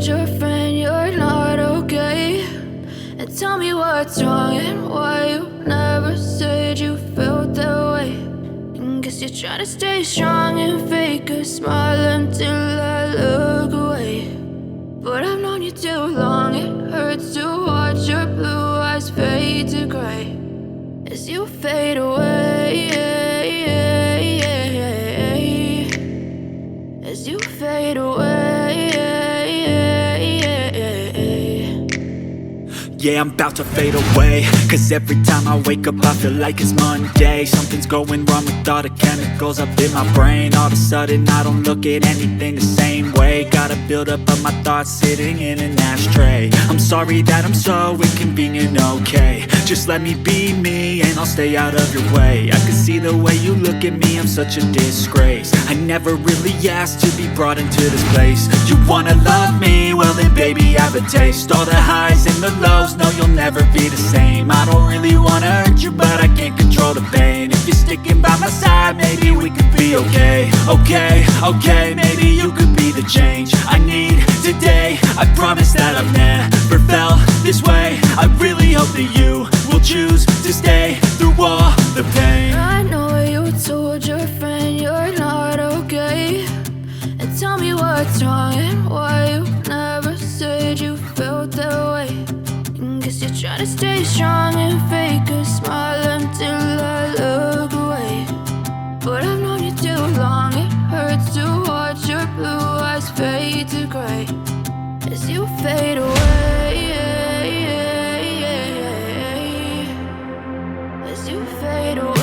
told your friend you're not okay, and tell me what's wrong and why you never said you felt that way. And guess you're trying to stay strong and fake a smile until I look away. But I've known you too long, it hurts to watch your blue eyes fade to gray as you fade away, as you fade away. Yeah, I'm about to fade away, cause every time I wake up I feel like it's Monday. Something's going wrong with all the chemicals up in my brain. All of a sudden I don't look at anything the same way. Got a buildup of my thoughts sitting in an ashtray. I'm sorry that I'm so inconvenient, okay. Just let me be me and I'll stay out of your way. I can see the way you look at me, I'm such a disgrace. I never really asked to be brought into this place. You wanna love me? Well then baby I have a taste. All the highs and the lows, no, you'll never be the same. I don't really wanna hurt you, but I can't control the pain. If you're sticking by my side, maybe we could be okay. Okay, maybe you could be the change I need today. I promise that I've never felt this way. I really hope that you will choose to stay through all the pain. I know you told your friend you're not okay, and tell me what's wrong and why you never said you felt that way. Guess you're trying to stay strong and fake a smile until I look away. But I've known you too long, it hurts to watch your blue eyes fade to gray as you fade away, as you fade away.